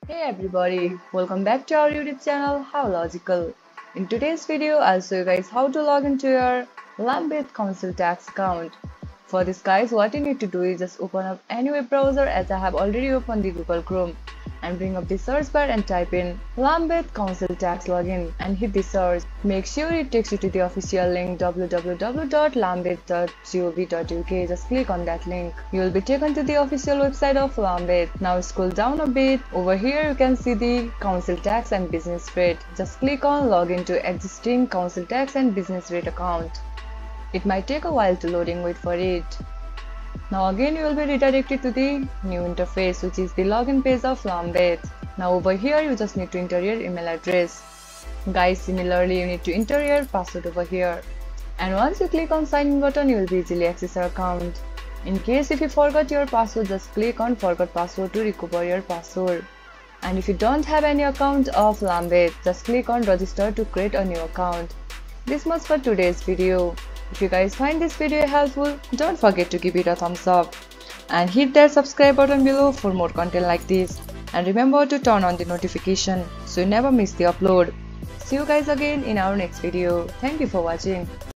Hey everybody, welcome back to our YouTube channel How Logical. In today's video, I'll show you guys how to log into your Lambeth Council Tax account. For this guys, what you need to do is just open up any web browser as I have already opened the Google Chrome and bring up the search bar and type in Lambeth Council Tax login and hit the search. Make sure it takes you to the official link www.lambeth.gov.uk. Just click on that link. You will be taken to the official website of Lambeth. Now scroll down a bit. Over here you can see the council tax and business rate. Just click on login to existing council tax and business rate account. It might take a while to loading, wait for it. Now again you will be redirected to the new interface, which is the login page of Lambeth. Now over here you just need to enter your email address. Guys, similarly you need to enter your password over here. And once you click on sign in button, you will be easily access your account. In case if you forgot your password, just click on forgot password to recover your password. And if you don't have any account of Lambeth, just click on register to create a new account. This much for today's video. If you guys find this video helpful, don't forget to give it a thumbs up and hit that subscribe button below for more content like this, and remember to turn on the notification so you never miss the upload. See you guys again in our next video. Thank you for watching.